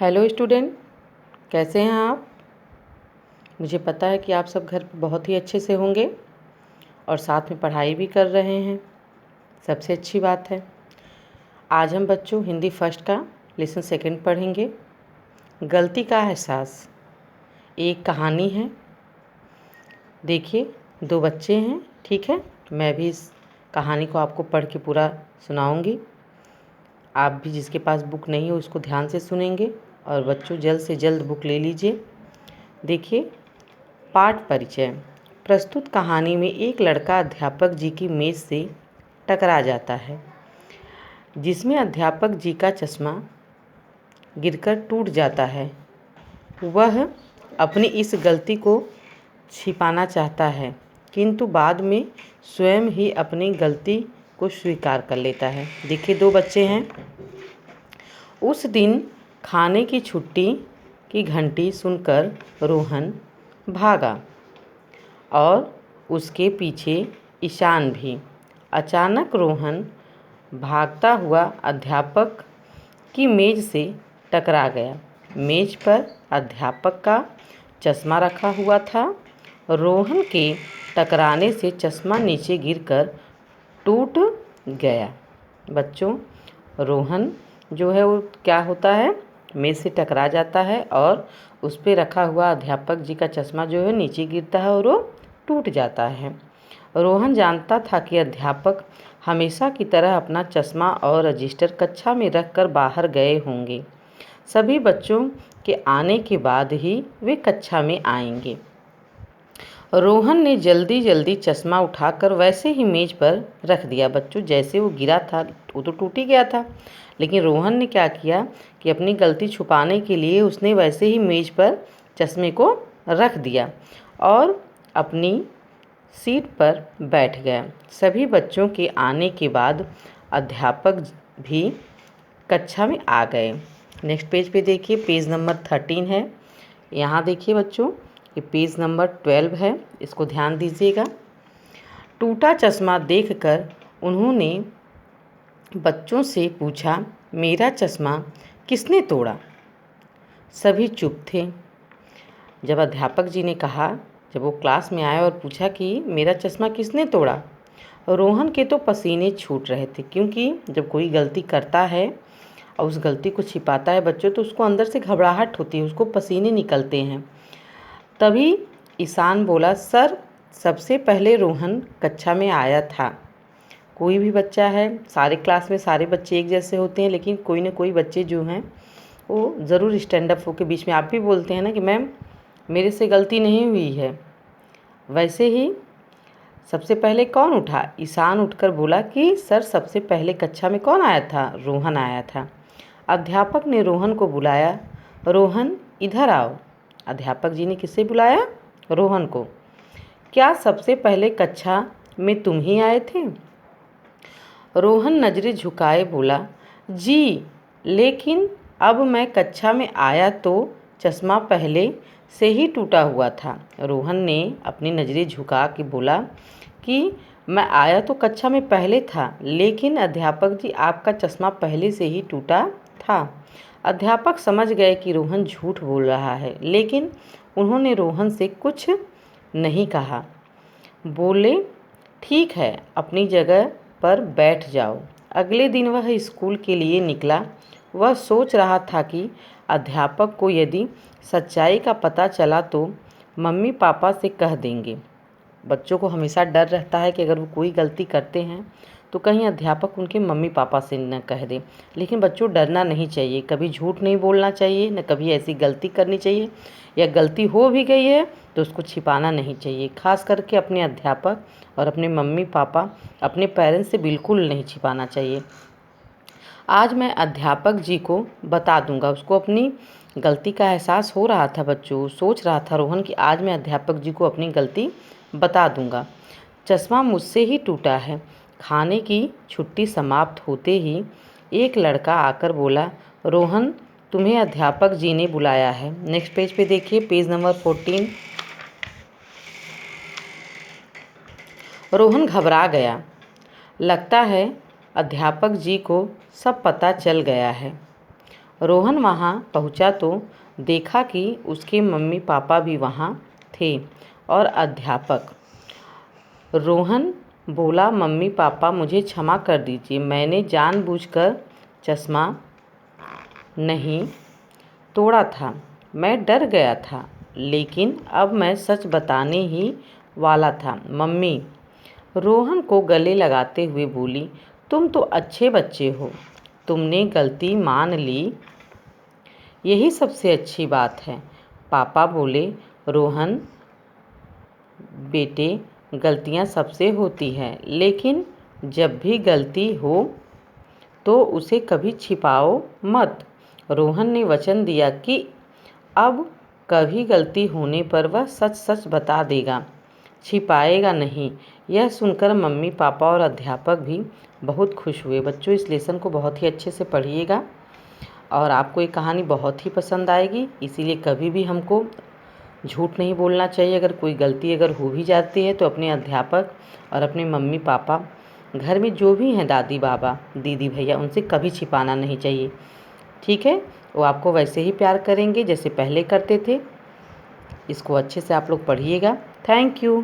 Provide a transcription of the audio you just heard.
Hello student, कैसे हैं आप। मुझे पता है कि आप सब घर पे बहुत ही अच्छे से होंगे और साथ में पढ़ाई भी कर रहे हैं। सबसे अच्छी बात है। आज हम बच्चों हिंदी फर्स्ट का लेसन सेकंड पढ़ेंगे। गलती का एहसास। एक कहानी है। देखिए, दो बच्चे हैं, ठीक है। मैं भी इस कहानी को आपको पढ़ के पूरा सुनाऊंगी। आप भी जिसके पास बुक नहीं हो उसको ध्यान से सुनेंगे। और बच्चों, जल्द से जल्द बुक ले लीजिए। देखिए, पाठ परिचय। प्रस्तुत कहानी में एक लड़का अध्यापक जी की मेज़ से टकरा जाता है, जिसमें अध्यापक जी का चश्मा गिरकर टूट जाता है। वह अपनी इस गलती को छिपाना चाहता है, किंतु बाद में स्वयं ही अपनी गलती को स्वीकार कर लेता है। देखिए, दो बच्चे हैं। उस दिन खाने की छुट्टी की घंटी सुनकर रोहन भागा और उसके पीछे ईशान भी। अचानक रोहन भागता हुआ अध्यापक की मेज़ से टकरा गया। मेज़ पर अध्यापक का चश्मा रखा हुआ था। रोहन के टकराने से चश्मा नीचे गिरकर टूट गया। बच्चों, रोहन जो है वो क्या होता है, मेज़ से टकरा जाता है और उस पे रखा हुआ अध्यापक जी का चश्मा जो है नीचे गिरता है और वो टूट जाता है। रोहन जानता था कि अध्यापक हमेशा की तरह अपना चश्मा और रजिस्टर कक्षा में रखकर बाहर गए होंगे। सभी बच्चों के आने के बाद ही वे कक्षा में आएंगे। रोहन ने जल्दी जल्दी चश्मा उठाकर वैसे ही मेज़ पर रख दिया। बच्चों, जैसे वो गिरा था वो तो टूट ही गया था, लेकिन रोहन ने क्या किया कि अपनी गलती छुपाने के लिए उसने वैसे ही मेज़ पर चश्मे को रख दिया और अपनी सीट पर बैठ गया। सभी बच्चों के आने के बाद अध्यापक भी कक्षा में आ गए। नेक्स्ट पेज पे देखिए, पेज नंबर 13 है। यहाँ देखिए बच्चों, ये पेज नंबर 12 है, इसको ध्यान दीजिएगा। टूटा चश्मा देखकर उन्होंने बच्चों से पूछा, मेरा चश्मा किसने तोड़ा। सभी चुप थे। जब अध्यापक जी ने कहा, जब वो क्लास में आए और पूछा कि मेरा चश्मा किसने तोड़ा, रोहन के तो पसीने छूट रहे थे, क्योंकि जब कोई गलती करता है और उस गलती को छिपाता है बच्चों, तो उसको अंदर से घबराहट होती है, उसको पसीने निकलते हैं। तभी ईशान बोला, सर, सबसे पहले रोहन कक्षा में आया था। कोई भी बच्चा है, सारे क्लास में सारे बच्चे एक जैसे होते हैं, लेकिन कोई ना कोई बच्चे जो हैं वो ज़रूर स्टैंड अप होकर बीच में आप भी बोलते हैं ना कि मैम मेरे से गलती नहीं हुई है। वैसे ही सबसे पहले कौन उठा? ईशान उठकर बोला कि सर, सबसे पहले कक्षा में कौन आया था? रोहन आया था। अध्यापक ने रोहन को बुलाया। रोहन, इधर आओ। अध्यापक जी ने किसे बुलाया? रोहन को। क्या सबसे पहले कक्षा में तुम ही आए थे? रोहन नजरें झुकाए बोला, जी, लेकिन अब मैं कक्षा में आया तो चश्मा पहले से ही टूटा हुआ था। रोहन ने अपनी नज़रें झुका के बोला कि मैं आया तो कक्षा में पहले था, लेकिन अध्यापक जी, आपका चश्मा पहले से ही टूटा था। अध्यापक समझ गए कि रोहन झूठ बोल रहा है, लेकिन उन्होंने रोहन से कुछ नहीं कहा। बोले, ठीक है, अपनी जगह पर बैठ जाओ। अगले दिन वह स्कूल के लिए निकला। वह सोच रहा था कि अध्यापक को यदि सच्चाई का पता चला तो मम्मी पापा से कह देंगे। बच्चों को हमेशा डर रहता है कि अगर वो कोई गलती करते हैं तो कहीं अध्यापक उनके मम्मी पापा से न कह दे। लेकिन बच्चों, डरना नहीं चाहिए, कभी झूठ नहीं बोलना चाहिए, न कभी ऐसी गलती करनी चाहिए, या गलती हो भी गई है तो उसको छिपाना नहीं चाहिए। खास करके अपने अध्यापक और अपने मम्मी पापा, अपने पेरेंट्स से बिल्कुल नहीं छिपाना चाहिए। आज मैं अध्यापक जी को बता दूंगा। उसको अपनी गलती का एहसास हो रहा था बच्चों, सोच रहा था रोहन कि आज मैं अध्यापक जी को अपनी गलती बता दूंगा। चश्मा मुझसे ही टूटा है। खाने की छुट्टी समाप्त होते ही एक लड़का आकर बोला, रोहन, तुम्हें अध्यापक जी ने बुलाया है। नेक्स्ट पेज पे देखिए, पेज नंबर 14। रोहन घबरा गया। लगता है अध्यापक जी को सब पता चल गया है। रोहन वहाँ पहुँचा तो देखा कि उसके मम्मी पापा भी वहाँ थे और अध्यापक। रोहन बोला, मम्मी पापा मुझे क्षमा कर दीजिए, मैंने जानबूझकर चश्मा नहीं तोड़ा था, मैं डर गया था, लेकिन अब मैं सच बताने ही वाला था। मम्मी रोहन को गले लगाते हुए बोली, तुम तो अच्छे बच्चे हो, तुमने गलती मान ली, यही सबसे अच्छी बात है। पापा बोले, रोहन बेटे, गलतियां सबसे होती हैं, लेकिन जब भी गलती हो तो उसे कभी छिपाओ मत। रोहन ने वचन दिया कि अब कभी गलती होने पर वह सच सच बता देगा, छिपाएगा नहीं। यह सुनकर मम्मी पापा और अध्यापक भी बहुत खुश हुए। बच्चों, इस लेसन को बहुत ही अच्छे से पढ़िएगा और आपको ये कहानी बहुत ही पसंद आएगी। इसीलिए कभी भी हमको झूठ नहीं बोलना चाहिए। अगर कोई गलती अगर हो भी जाती है तो अपने अध्यापक और अपने मम्मी पापा, घर में जो भी हैं, दादी बाबा दीदी भैया, उनसे कभी छिपाना नहीं चाहिए। ठीक है, वो आपको वैसे ही प्यार करेंगे जैसे पहले करते थे। इसको अच्छे से आप लोग पढ़िएगा। Thank you.